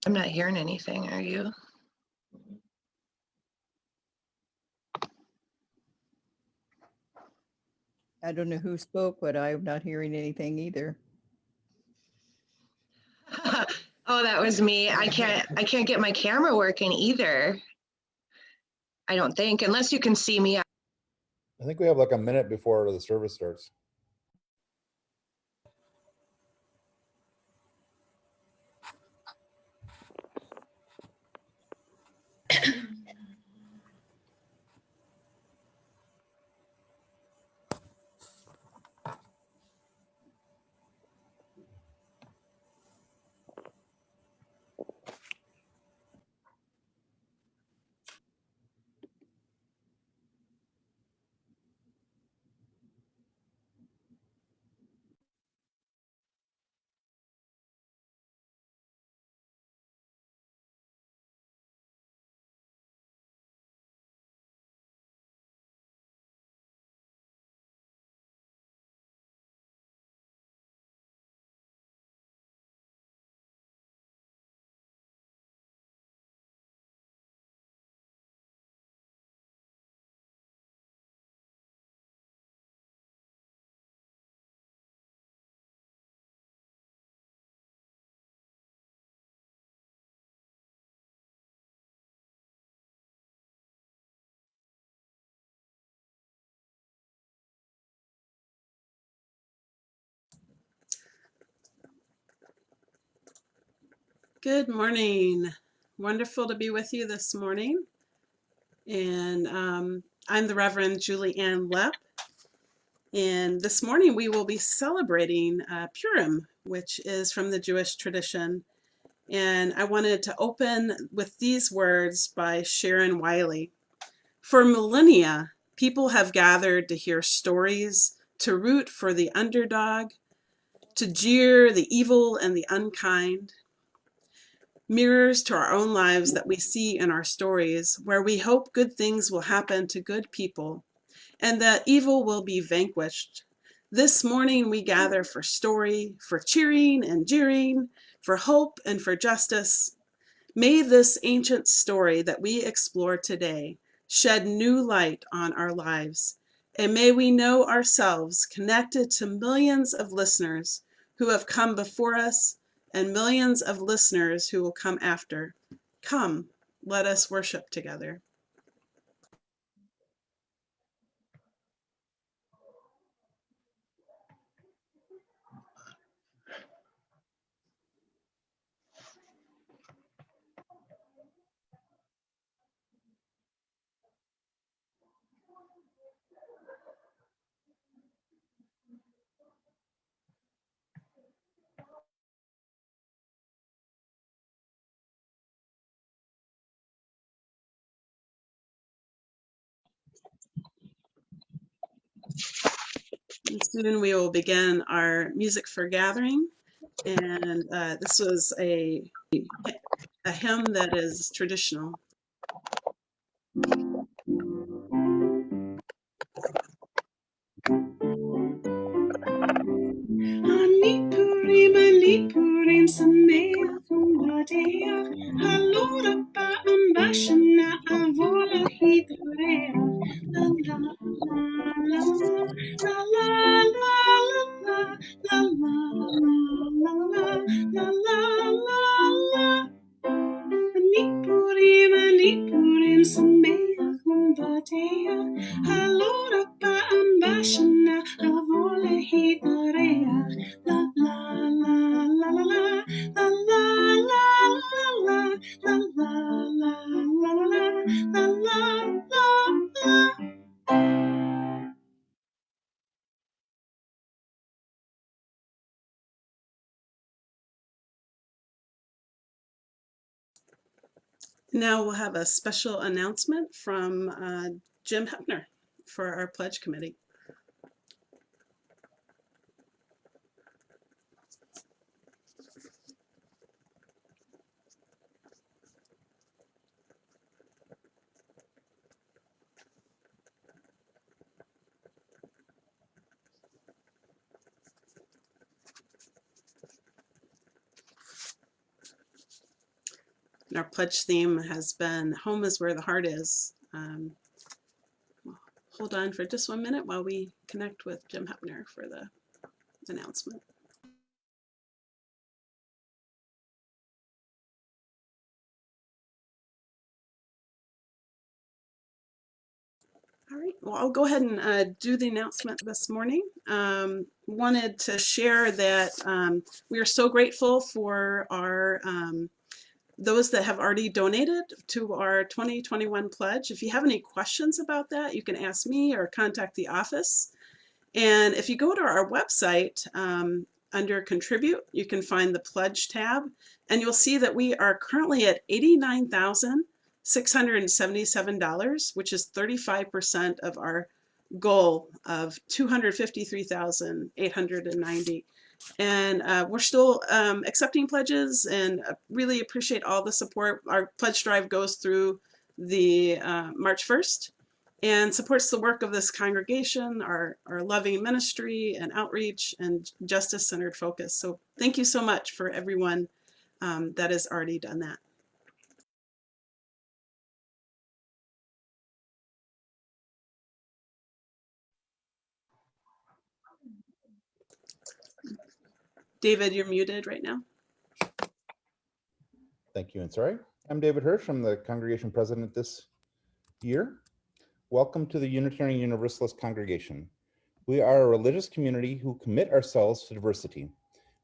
I'm not hearing anything, are you? I don't know who spoke, but I'm not hearing anything either. Oh, that was me. I can't get my camera working either. I don't think, unless you can see me. I think we have like a minute before the service starts. Good morning. Wonderful to be with you this morning. And I'm the Reverend Julianne Lepp. And this morning we will be celebrating Purim, which is from the Jewish tradition. And I wanted to open with these words by Sharon Wiley. For millennia, people have gathered to hear stories, to root for the underdog, to jeer the evil and the unkind. Mirrors to our own lives that we see in our stories, where we hope good things will happen to good people and that evil will be vanquished. This morning we gather for story, for cheering and jeering, for hope and for justice. May this ancient story that we explore today shed new light on our lives, and may we know ourselves connected to millions of listeners who have come before us and millions of listeners who will come after. Come, let us worship together. And soon we will begin our music for gathering. And this was a hymn that is traditional. Ani Purim sameach u'madeach halora ba'ambashana avola hidreach la la la la la la la la la la la la. Ani Purim sameach u'madeach halora ba'ambashana avola hidreach la la la la la la la la la la la la la la. Now we'll have a special announcement from Jim Hepner for our Pledge Committee. And our pledge theme has been home is where the heart is. Hold on for just 1 minute while we connect with Jim Hepner for the announcement. All right, well, I'll go ahead and do the announcement this morning. Wanted to share that we are so grateful for our those that have already donated to our 2021 pledge. If you have any questions about that, you can ask me or contact the office. And if you go to our website under contribute, you can find the pledge tab, and you'll see that we are currently at $89,677, which is 35% of our goal of $253,890. And we're still accepting pledges, and really appreciate all the support. Our pledge drive goes through the March 1st and supports the work of this congregation, our loving ministry and outreach and justice-centered focus. So thank you so much for everyone that has already done that. David, you're muted right now. Thank you, and sorry. I'm David Hirsch. I'm the congregation president this year. Welcome to the Unitarian Universalist congregation. We are a religious community who commit ourselves to diversity.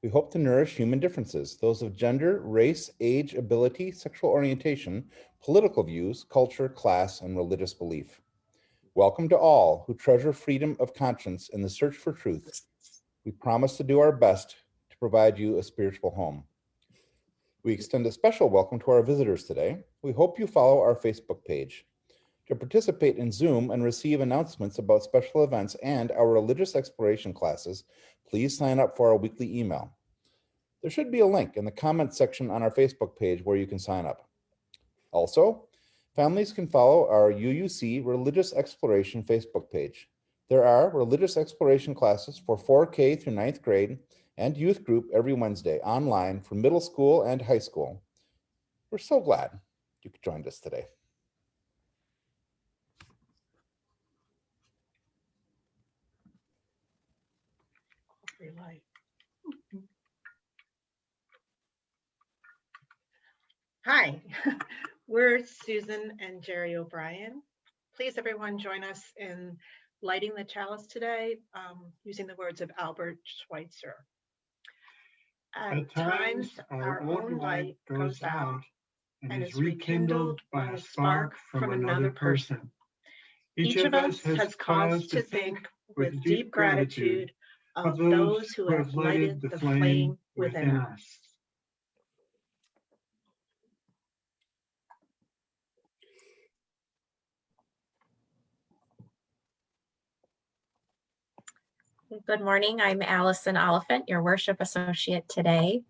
We hope to nourish human differences, those of gender, race, age, ability, sexual orientation, political views, culture, class, and religious belief. Welcome to all who treasure freedom of conscience in the search for truth. We promise to do our best to provide you a spiritual home. We extend a special welcome to our visitors today. We hope you follow our Facebook page. To participate in Zoom and receive announcements about special events and our religious exploration classes, please sign up for our weekly email. There should be a link in the comments section on our Facebook page where you can sign up. Also, families can follow our UUC Religious Exploration Facebook page. There are religious exploration classes for 4K through 9th grade and youth group every Wednesday online for middle school and high school. We're so glad you could join us today. Relive. Hi, we're Susan and Jerry O'Brien. Please, everyone, join us in lighting the chalice today using the words of Albert Schweitzer. At times, our own light goes out and is rekindled by a spark from another person. Each of us has cause to think with deep gratitude of those who have lighted the flame within us. Good morning, I'm Allison Oliphant, your worship associate today.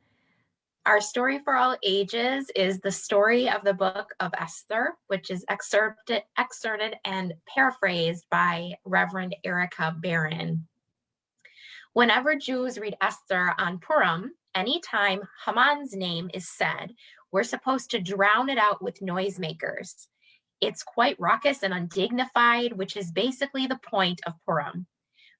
Our story for all ages is the story of the Book of Esther, which is excerpted and paraphrased by Reverend Erica Barron. Whenever Jews read Esther on Purim, anytime Haman's name is said, we're supposed to drown it out with noisemakers. It's quite raucous and undignified, which is basically the point of Purim.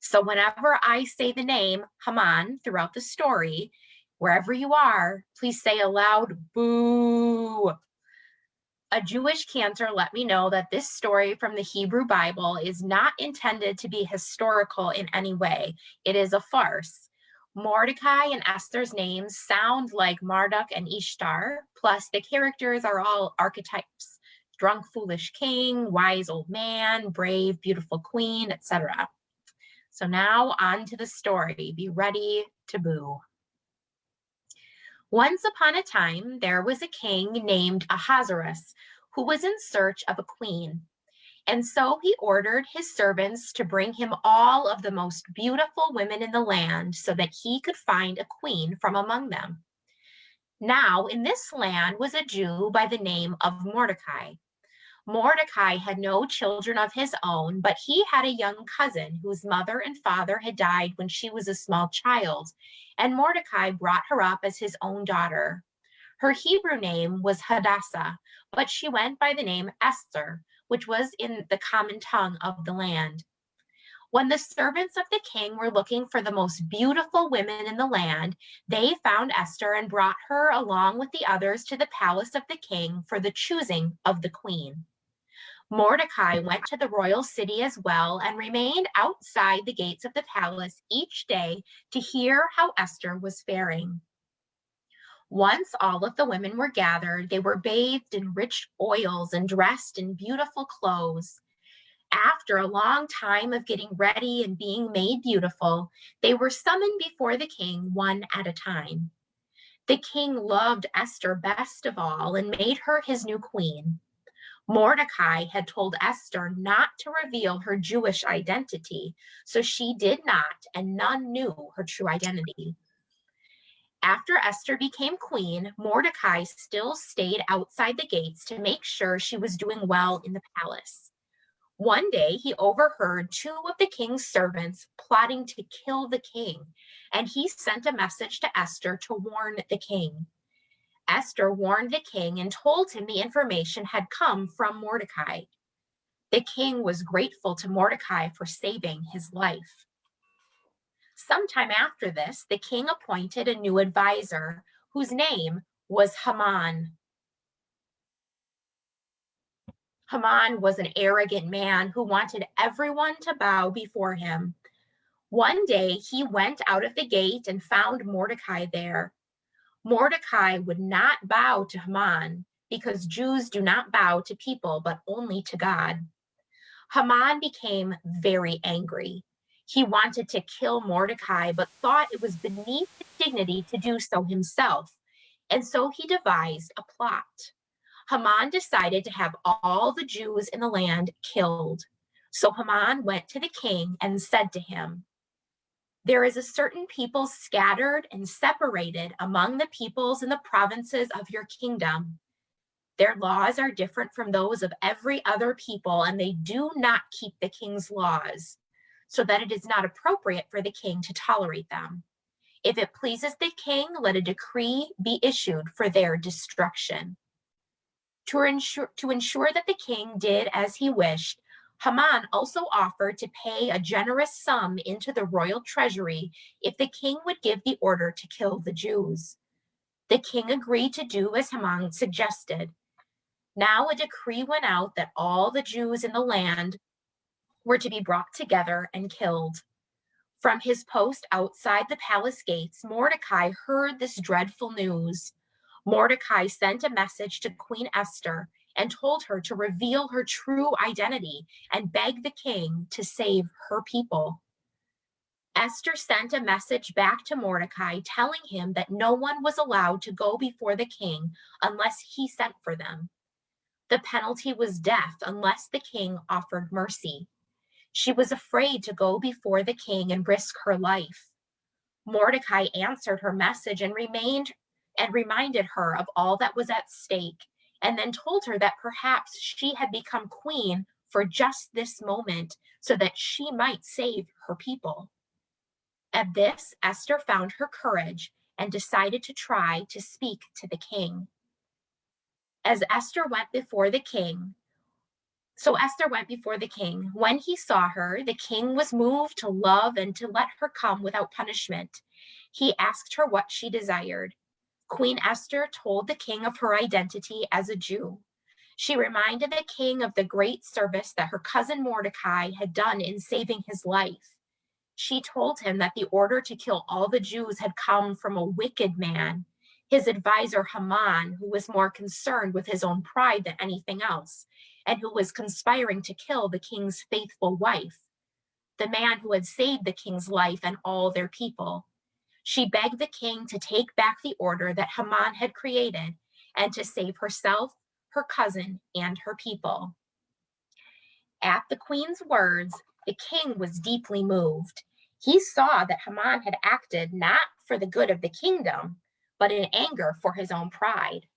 So whenever I say the name Haman throughout the story, wherever you are, please say aloud, boo. A Jewish cantor let me know that this story from the Hebrew Bible is not intended to be historical in any way. It is a farce. Mordecai and Esther's names sound like Marduk and Ishtar, plus the characters are all archetypes. Drunk, foolish king, wise old man, brave, beautiful queen, etc. So now on to the story. Be ready to boo. Once upon a time, there was a king named Ahasuerus who was in search of a queen. And so he ordered his servants to bring him all of the most beautiful women in the land so that he could find a queen from among them. Now, in this land was a Jew by the name of Mordecai. Mordecai had no children of his own, but he had a young cousin whose mother and father had died when she was a small child, and Mordecai brought her up as his own daughter. Her Hebrew name was Hadassah, but she went by the name Esther, which was in the common tongue of the land. When the servants of the king were looking for the most beautiful women in the land, they found Esther and brought her along with the others to the palace of the king for the choosing of the queen. Mordecai went to the royal city as well and remained outside the gates of the palace each day to hear how Esther was faring. Once all of the women were gathered, they were bathed in rich oils and dressed in beautiful clothes. After a long time of getting ready and being made beautiful, they were summoned before the king one at a time. The king loved Esther best of all and made her his new queen. Mordecai had told Esther not to reveal her Jewish identity, so she did not, and none knew her true identity. After Esther became queen, Mordecai still stayed outside the gates to make sure she was doing well in the palace. One day, he overheard two of the king's servants plotting to kill the king, and he sent a message to Esther to warn the king. Esther warned the king and told him the information had come from Mordecai. The king was grateful to Mordecai for saving his life. Sometime after this, the king appointed a new advisor whose name was Haman. Haman was an arrogant man who wanted everyone to bow before him. One day, he went out of the gate and found Mordecai there. Mordecai would not bow to Haman because Jews do not bow to people, but only to God. Haman became very angry. He wanted to kill Mordecai, but thought it was beneath his dignity to do so himself, and so he devised a plot. Haman decided to have all the Jews in the land killed. So Haman went to the king and said to him, "There is a certain people scattered and separated among the peoples in the provinces of your kingdom. Their laws are different from those of every other people, and they do not keep the king's laws, so that it is not appropriate for the king to tolerate them. If it pleases the king, let a decree be issued for their destruction." To ensure that the king did as he wished, Haman also offered to pay a generous sum into the royal treasury if the king would give the order to kill the Jews. The king agreed to do as Haman suggested. Now a decree went out that all the Jews in the land were to be brought together and killed. From his post outside the palace gates, Mordecai heard this dreadful news. Mordecai sent a message to Queen Esther and told her to reveal her true identity and beg the king to save her people. Esther sent a message back to Mordecai telling him that no one was allowed to go before the king unless he sent for them. The penalty was death unless the king offered mercy. She was afraid to go before the king and risk her life. Mordecai answered her message and reminded her of all that was at stake, and then told her that perhaps she had become queen for just this moment so that she might save her people. At this, Esther found her courage and decided to try to speak to the king. Esther went before the king. When he saw her, the king was moved to love and to let her come without punishment. He asked her what she desired. Queen Esther told the king of her identity as a Jew. She reminded the king of the great service that her cousin Mordecai had done in saving his life. She told him that the order to kill all the Jews had come from a wicked man, his advisor Haman, who was more concerned with his own pride than anything else, and who was conspiring to kill the king's faithful wife, the man who had saved the king's life and all their people. She begged the king to take back the order that Haman had created and to save herself, her cousin, and her people. At the queen's words, the king was deeply moved. He saw that Haman had acted not for the good of the kingdom, but in anger for his own pride.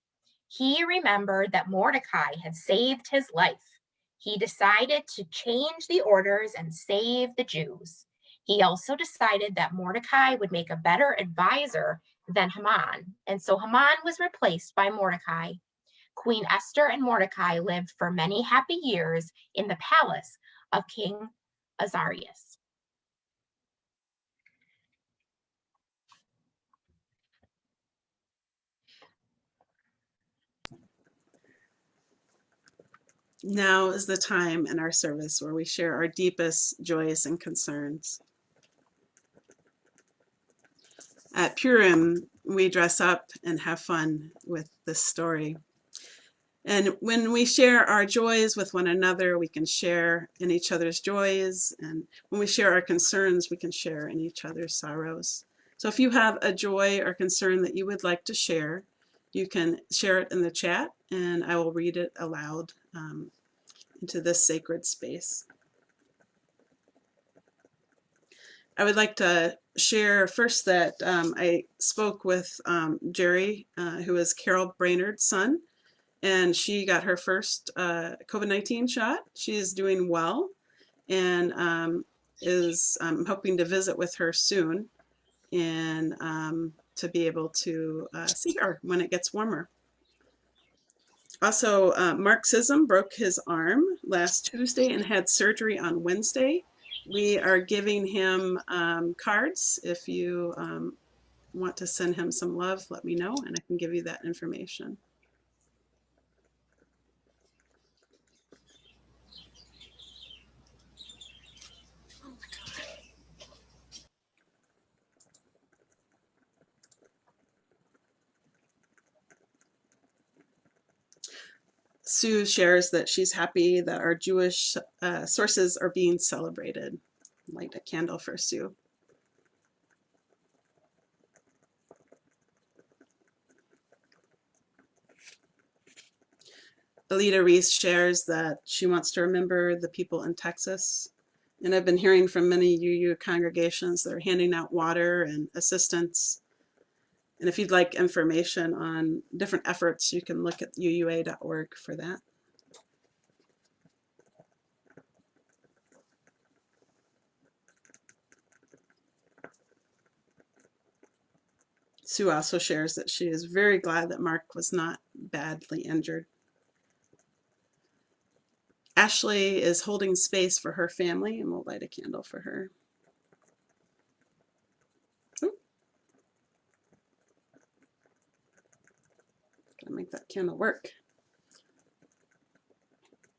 He remembered that Mordecai had saved his life. He decided to change the orders and save the Jews. He also decided that Mordecai would make a better advisor than Haman. And so Haman was replaced by Mordecai. Queen Esther and Mordecai lived for many happy years in the palace of King Azarias. Now is the time in our service where we share our deepest joys and concerns. At Purim, we dress up and have fun with this story. And when we share our joys with one another, we can share in each other's joys. And when we share our concerns, we can share in each other's sorrows. So if you have a joy or concern that you would like to share, you can share it in the chat and I will read it aloud into this sacred space. I would like to share first that I spoke with Jerry, who is Carol Brainerd's son, and she got her first COVID-19 shot. She is doing well and I'm hoping to visit with her soon and to be able to see her when it gets warmer. Also, Mark Sism broke his arm last Tuesday and had surgery on Wednesday. We are giving him cards. If you want to send him some love, let me know and I can give you that information. Sue shares that she's happy that our Jewish sources are being celebrated. Light a candle for Sue. Alita Reese shares that she wants to remember the people in Texas. And I've been hearing from many UU congregations that are handing out water and assistance. And if you'd like information on different efforts, you can look at uua.org for that. Sue also shares that she is very glad that Mark was not badly injured. Ashley is holding space for her family and we'll light a candle for her. Ooh. Gotta make that candle work.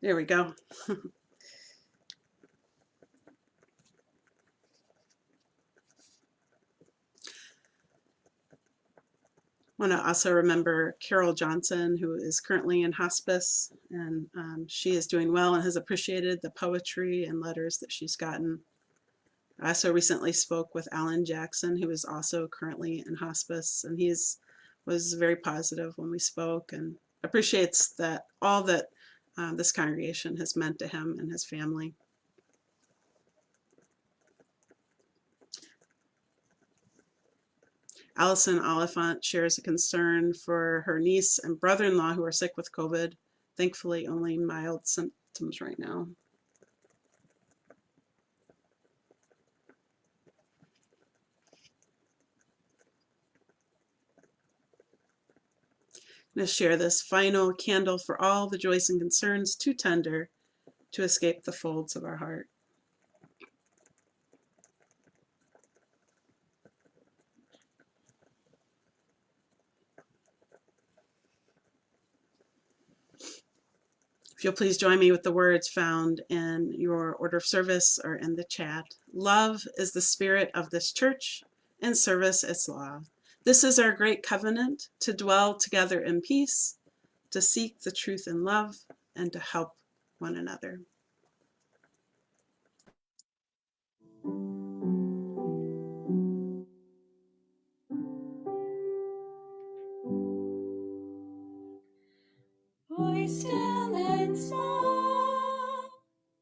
There we go. I want to also remember Carol Johnson, who is currently in hospice, and she is doing well and has appreciated the poetry and letters that she's gotten. I also recently spoke with Alan Jackson, who is also currently in hospice, and he was very positive when we spoke and appreciates that all that this congregation has meant to him and his family. Allison Oliphant shares a concern for her niece and brother-in-law who are sick with COVID. Thankfully, only mild symptoms right now. I'm going to share this final candle for all the joys and concerns too tender to escape the folds of our heart. If you'll please join me with the words found in your order of service or in the chat. Love is the spirit of this church, and service its law. This is our great covenant, to dwell together in peace, to seek the truth in love, and to help one another. Voice still and small,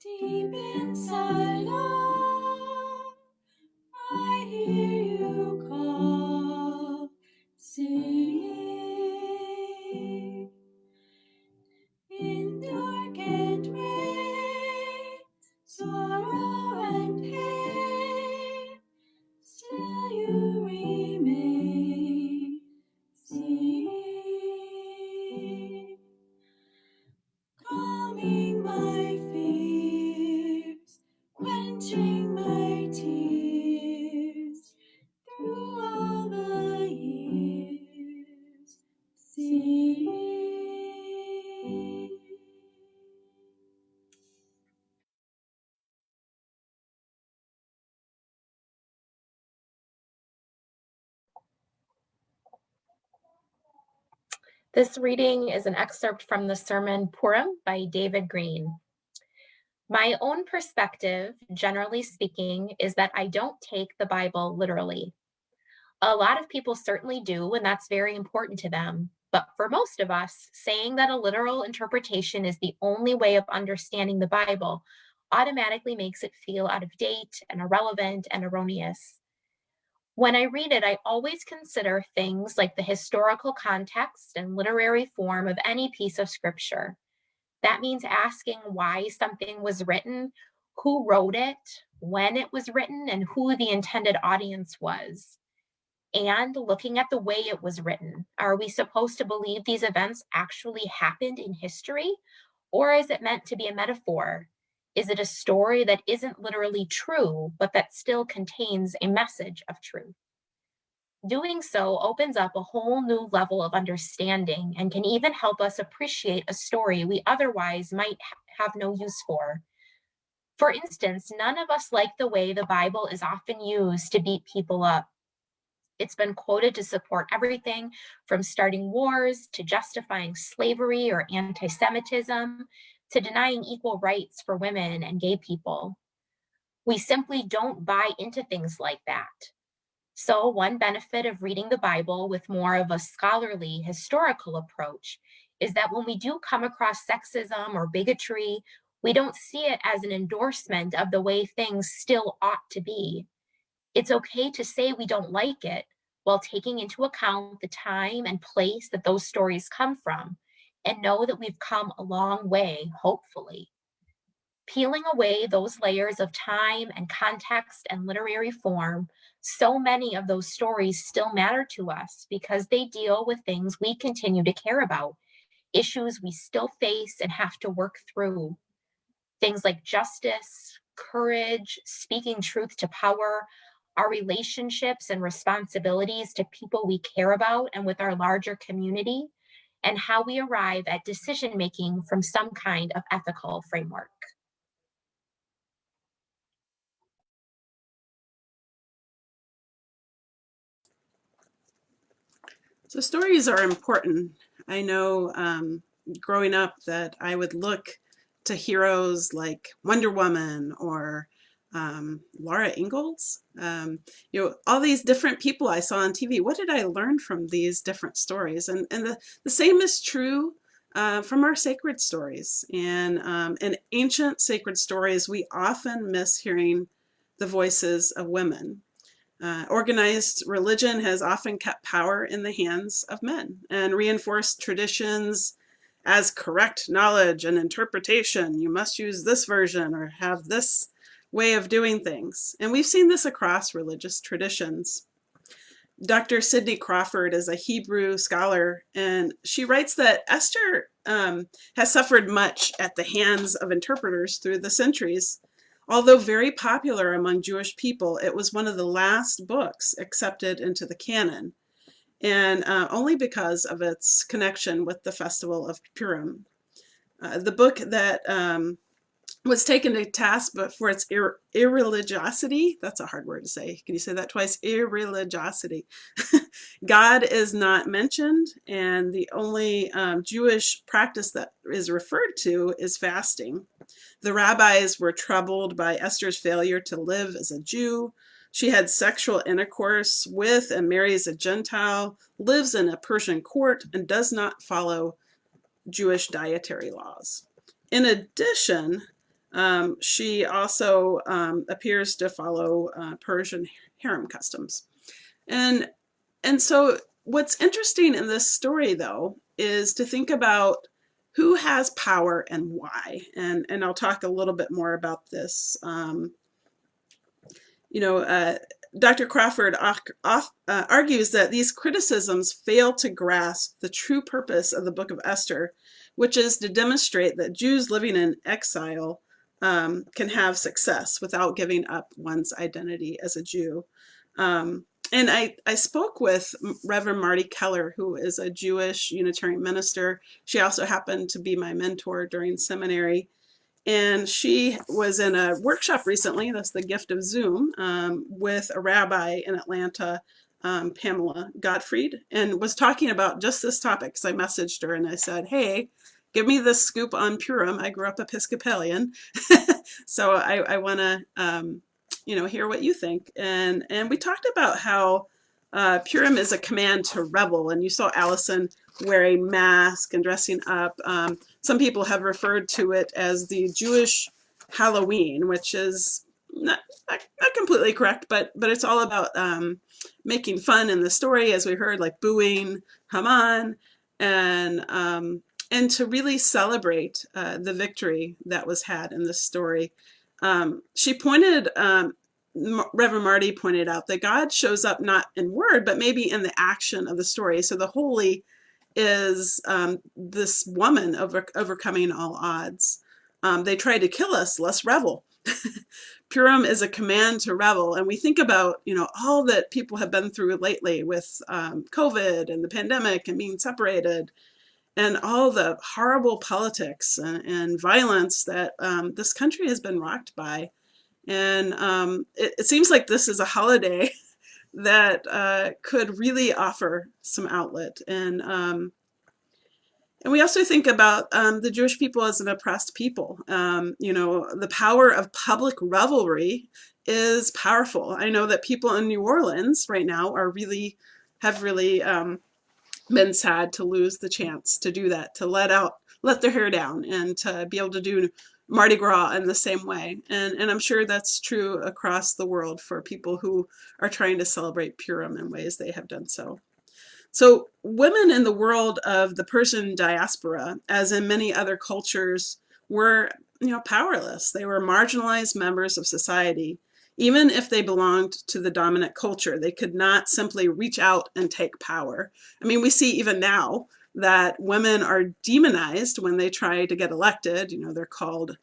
deep inside love, I hear you call, sing. In dark and rain, sorrow and pain, still you remain. This reading is an excerpt from the sermon Purim by David Green. My own perspective, generally speaking, is that I don't take the Bible literally. A lot of people certainly do, and that's very important to them. But for most of us, saying that a literal interpretation is the only way of understanding the Bible automatically makes it feel out of date and irrelevant and erroneous. When I read it, I always consider things like the historical context and literary form of any piece of scripture. That means asking why something was written, who wrote it, when it was written, and who the intended audience was. And looking at the way it was written. Are we supposed to believe these events actually happened in history? Or is it meant to be a metaphor? Is it a story that isn't literally true, but that still contains a message of truth? Doing so opens up a whole new level of understanding and can even help us appreciate a story we otherwise might have no use for. For instance, none of us like the way the Bible is often used to beat people up. It's been quoted to support everything from starting wars to justifying slavery or anti-Semitism to denying equal rights for women and gay people. We simply don't buy into things like that. So one benefit of reading the Bible with more of a scholarly, historical approach is that when we do come across sexism or bigotry, we don't see it as an endorsement of the way things still ought to be. It's okay to say we don't like it while taking into account the time and place that those stories come from, and know that we've come a long way, hopefully. Peeling away those layers of time and context and literary form, so many of those stories still matter to us because they deal with things we continue to care about, issues we still face and have to work through. Things like justice, courage, speaking truth to power, our relationships and responsibilities to people we care about and with our larger community, and how we arrive at decision-making from some kind of ethical framework. So stories are important. I know growing up that I would look to heroes like Wonder Woman or Laura Ingalls, all these different people I saw on TV. What did I learn from these different stories? And the same is true from our sacred stories. And in ancient sacred stories, we often miss hearing the voices of women. Organized religion has often kept power in the hands of men and reinforced traditions as correct knowledge and interpretation. You must use this version or have this way of doing things. And we've seen this across religious traditions. Dr. Sidney Crawford is a Hebrew scholar, and she writes that Esther has suffered much at the hands of interpreters through the centuries. Although very popular among Jewish people, it was one of the last books accepted into the canon, and only because of its connection with the festival of Purim. The book that was taken to task but for its irreligiosity. That's a hard word to say. Can you say that twice? Irreligiosity. God is not mentioned, and the only Jewish practice that is referred to is fasting. The rabbis were troubled by Esther's failure to live as a Jew. She had sexual intercourse with and marries a Gentile, lives in a Persian court, and does not follow Jewish dietary laws. In addition, she also appears to follow Persian harem customs. And so what's interesting in this story, though, is to think about who has power and why. And I'll talk a little bit more about this. Dr. Crawford argues that these criticisms fail to grasp the true purpose of the Book of Esther, which is to demonstrate that Jews living in exile can have success without giving up one's identity as a Jew. And I spoke with Reverend Marty Keller, who is a Jewish Unitarian minister. She also happened to be my mentor during seminary. And she was in a workshop recently, that's the gift of Zoom, with a rabbi in Atlanta Pamela Gottfried, and was talking about just this topic. Because I messaged her and I said, hey, give me the scoop on Purim. I grew up Episcopalian. So I want to, hear what you think. And we talked about how Purim is a command to revel. And you saw Allison wear a mask and dressing up. Some people have referred to it as the Jewish Halloween, which is not completely correct, but it's all about making fun in the story, as we heard, like booing Haman, and to really celebrate the victory that was had in this story. She pointed, Reverend Marty pointed out that God shows up not in word, but maybe in the action of the story. So the holy is this woman overcoming all odds. They tried to kill us, let's revel. Purim is a command to revel. And we think about, all that people have been through lately with COVID and the pandemic and being separated and all the horrible politics and violence that this country has been rocked by. And it seems like this is a holiday that could really offer some outlet. And we also think about the Jewish people as an oppressed people. The power of public revelry is powerful. I know that people in New Orleans right now have really been sad to lose the chance to do that, to let their hair down and to be able to do Mardi Gras in the same way. And I'm sure that's true across the world for people who are trying to celebrate Purim in ways they have done so. So women in the world of the Persian diaspora, as in many other cultures, were, powerless. They were marginalized members of society. Even if they belonged to the dominant culture, they could not simply reach out and take power. I mean, we see even now that women are demonized when they try to get elected. They're called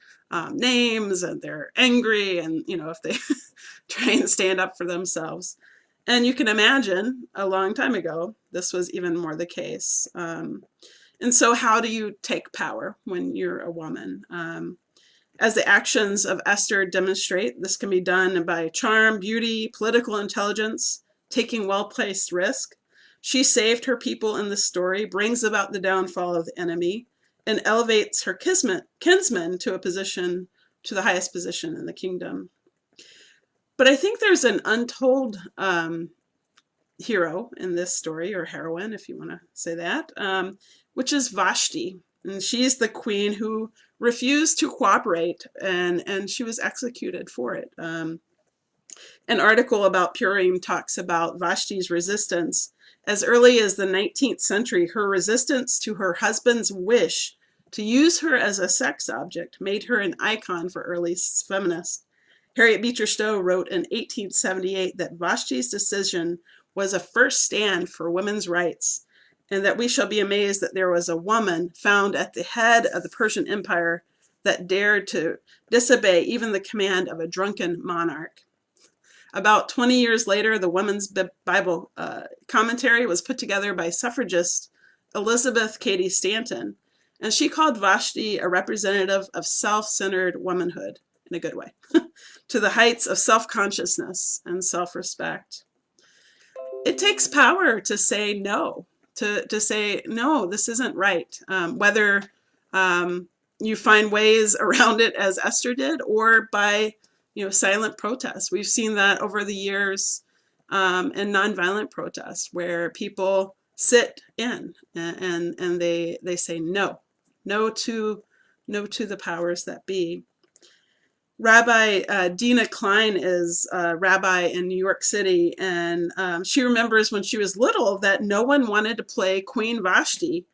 names and they're angry, and, if they try and stand up for themselves. And you can imagine a long time ago, this was even more the case. And so how do you take power when you're a woman? As the actions of Esther demonstrate, this can be done by charm, beauty, political intelligence, taking well-placed risk. She saved her people in the story, brings about the downfall of the enemy, and elevates her kinsman to the highest position in the kingdom. But I think there's an untold hero in this story, or heroine, if you want to say that, which is Vashti. And she's the queen who refused to cooperate, and she was executed for it. An article about Purim talks about Vashti's resistance. As early as the 19th century, her resistance to her husband's wish to use her as a sex object made her an icon for early feminists. Harriet Beecher Stowe wrote in 1878 that Vashti's decision was a first stand for women's rights, and that we shall be amazed that there was a woman found at the head of the Persian Empire that dared to disobey even the command of a drunken monarch. About 20 years later, the Women's Bible Commentary was put together by suffragist Elizabeth Cady Stanton, and she called Vashti a representative of self-centered womanhood, in a good way, to the heights of self-consciousness and self-respect. It takes power to say no, to say, no, this isn't right. Whether you find ways around it as Esther did, or by silent protest. We've seen that over the years in nonviolent protests, where people sit in and they say no to the powers that be. Rabbi Dina Klein is a rabbi in New York City, and she remembers when she was little that no one wanted to play Queen Vashti.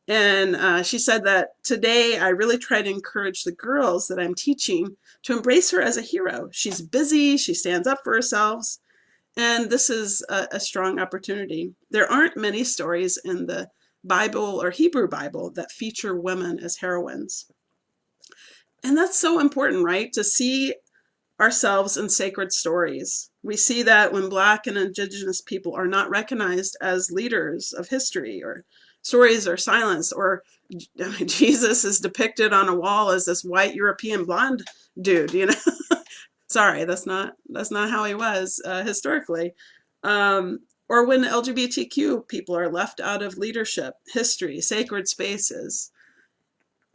And she said that today I really try to encourage the girls that I'm teaching to embrace her as a hero. She's busy, she stands up for herself, and this is a strong opportunity. There aren't many stories in the Bible or Hebrew Bible that feature women as heroines. And that's so important, right? To see ourselves in sacred stories. We see that when Black and Indigenous people are not recognized as leaders of history, or stories are silenced, or Jesus is depicted on a wall as this white European blonde dude, Sorry, that's not how he was historically. or when LGBTQ people are left out of leadership, history, sacred spaces.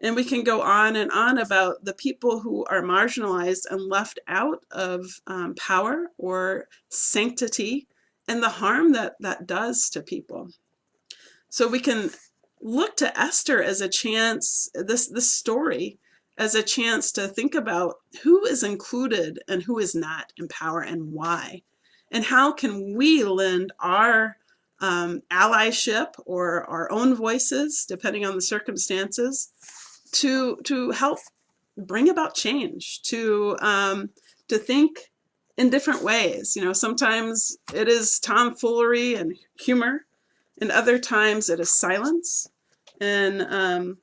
And we can go on and on about the people who are marginalized and left out of power or sanctity and the harm that that does to people. So we can look to Esther as a chance, this story as a chance to think about who is included and who is not in power and why. And how can we lend our allyship or our own voices, depending on the circumstances, to help bring about change, to think in different ways. You know, sometimes it is tomfoolery and humor, and other times it is silence. And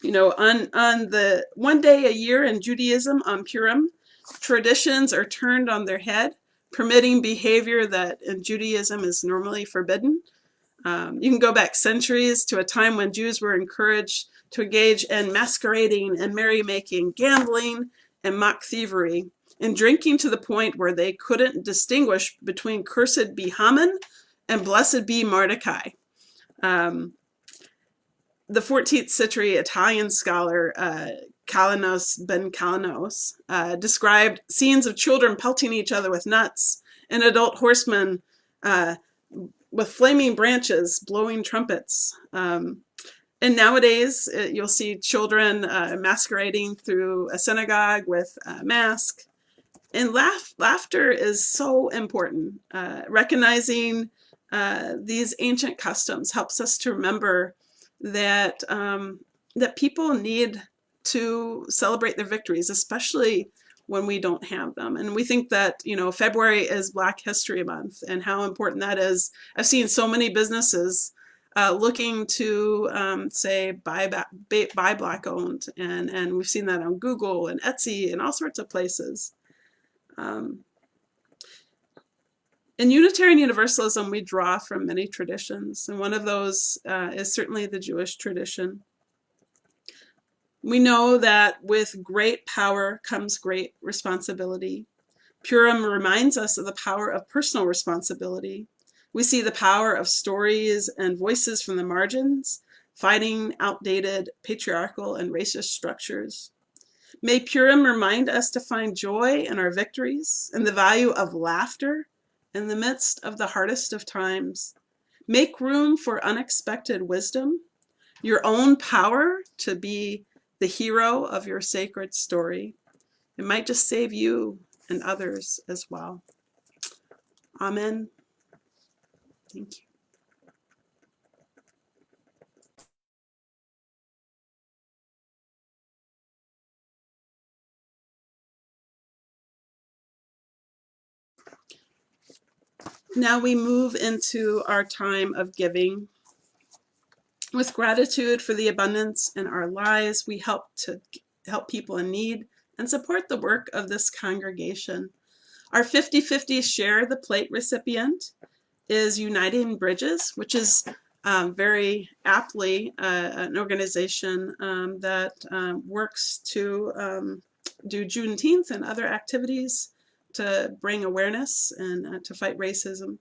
you know, on the one day a year in Judaism, on Purim, traditions are turned on their head, permitting behavior that in Judaism is normally forbidden. You can go back centuries to a time when Jews were encouraged to engage in masquerading and merrymaking, gambling and mock thievery, and drinking to the point where they couldn't distinguish between cursed be Haman and blessed be Mordecai. The 14th century Italian scholar Calanos Ben Calanos described scenes of children pelting each other with nuts and adult horsemen with flaming branches blowing trumpets. And nowadays you'll see children masquerading through a synagogue with a mask. And laughter is so important. Recognizing these ancient customs helps us to remember that that people need to celebrate their victories, especially when we don't have them. And we think that, you know, February is Black History Month and how important that is. I've seen so many businesses looking to say buy Black owned, and we've seen that on Google and Etsy and all sorts of places. In Unitarian Universalism, we draw from many traditions, and one of those is certainly the Jewish tradition. We know that with great power comes great responsibility. Purim reminds us of the power of personal responsibility. We see the power of stories and voices from the margins, fighting outdated patriarchal and racist structures. May Purim remind us to find joy in our victories and the value of laughter in the midst of the hardest of times. Make room for unexpected wisdom, your own power to be the hero of your sacred story. It might just save you and others as well. Amen. Thank you. Now we move into our time of giving. With gratitude for the abundance in our lives, we help people in need and support the work of this congregation. Our 50-50 Share the Plate recipient is Uniting Bridges, which is very aptly an organization that works to do Juneteenth and other activities to bring awareness and to fight racism.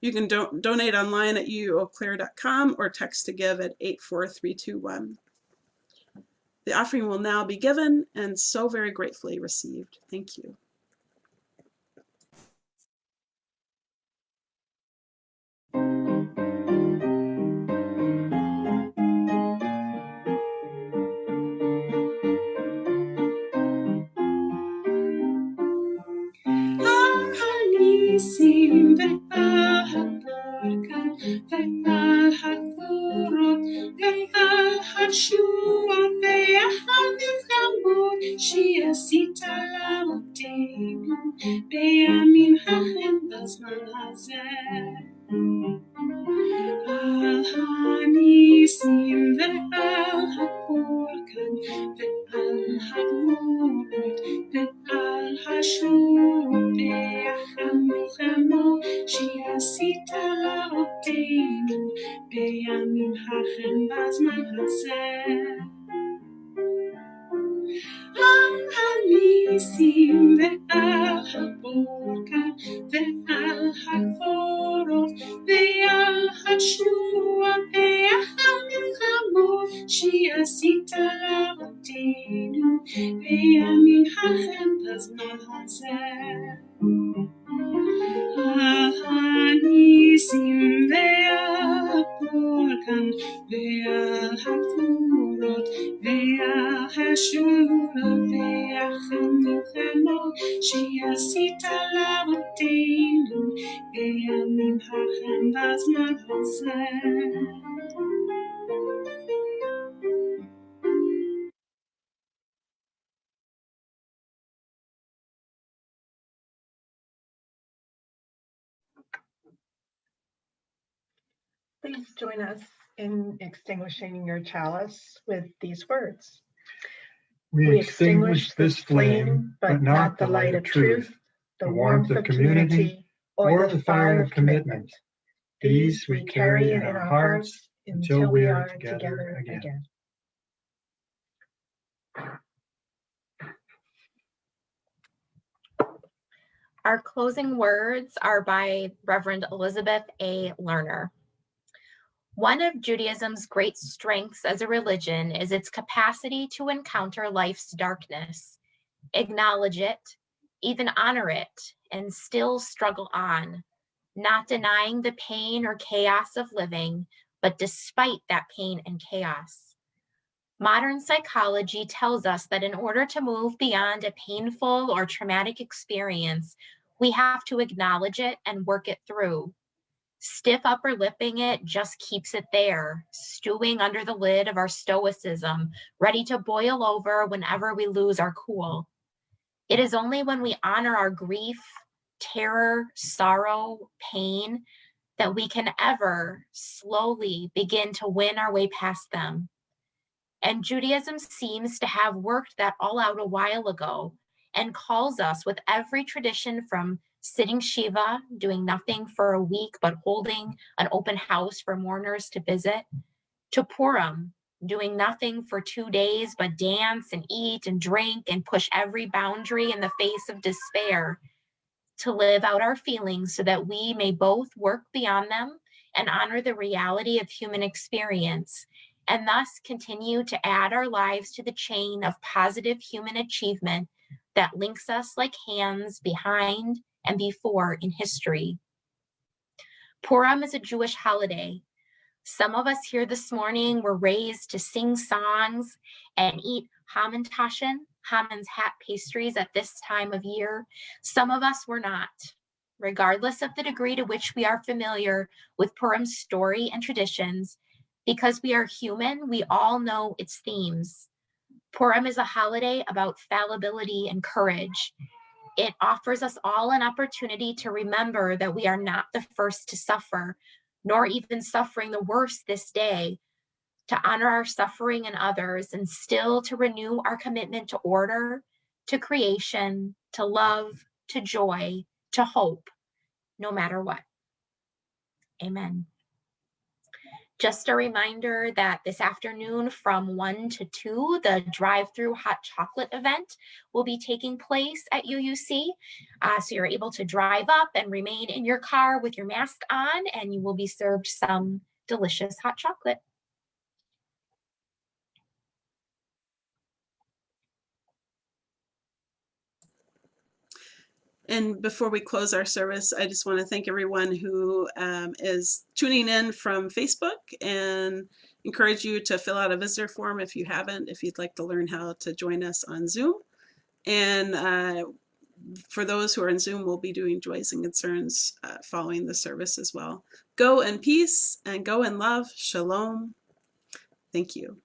You can donate online at uueauclair.com or text to give at 84321. The offering will now be given and so very gratefully received. Thank you. הניסים ועל הברכן ועל הגבורות ועל התשועה ועל המלחמות שעשית לאבותינו בימים ההם בזמן הזה. על הניסים ועל הברכן ועל הגבורות ועל התשועה והמלחמות שעשית לאבותינו בימים ההם בזמן הזה. הניסים ועל הברכת ועל הגבורות ועל התשועות ועל המלחמות שעשית לאבותינו בימים ההם בזמן הזה. הניסים ועל הברכת ועל הגבורות ועל התשועות ועל המלחמות שעשית לאבותינו בימים ההם בזמן הזה. Please join us in extinguishing your chalice with these words. We extinguish this flame, but not the light of truth, the warmth of community, or the fire of commitment. These we carry in our hearts until we are together again. Our closing words are by Reverend Elizabeth A. Lerner. One of Judaism's great strengths as a religion is its capacity to encounter life's darkness, acknowledge it, even honor it, and still struggle on, not denying the pain or chaos of living, but despite that pain and chaos. Modern psychology tells us that in order to move beyond a painful or traumatic experience, we have to acknowledge it and work it through. Stiff upper lipping it just keeps it there, stewing under the lid of our stoicism, ready to boil over whenever we lose our cool. It is only when we honor our grief, terror, sorrow, pain, that we can ever slowly begin to win our way past them. And Judaism seems to have worked that all out a while ago and calls us with every tradition from sitting Shiva, doing nothing for a week, but holding an open house for mourners to visit, to Purim, doing nothing for 2 days, but dance and eat and drink and push every boundary in the face of despair, to live out our feelings so that we may both work beyond them and honor the reality of human experience, and thus continue to add our lives to the chain of positive human achievement that links us like hands behind and before in history. Purim is a Jewish holiday. Some of us here this morning were raised to sing songs and eat Hamantaschen, Haman's hat pastries at this time of year. Some of us were not. Regardless of the degree to which we are familiar with Purim's story and traditions, because we are human, we all know its themes. Purim is a holiday about fallibility and courage. It offers us all an opportunity to remember that we are not the first to suffer, nor even suffering the worst this day, to honor our suffering in others, and still to renew our commitment to order, to creation, to love, to joy, to hope, no matter what. Amen. Just a reminder that this afternoon from 1 to 2, the drive-through hot chocolate event will be taking place at UUC. So you're able to drive up and remain in your car with your mask on, and you will be served some delicious hot chocolate. And before we close our service, I just want to thank everyone who is tuning in from Facebook, and encourage you to fill out a visitor form if you haven't, if you'd like to learn how to join us on Zoom. And for those who are in Zoom, we'll be doing Joys and Concerns following the service as well. Go in peace and go in love. Shalom. Thank you.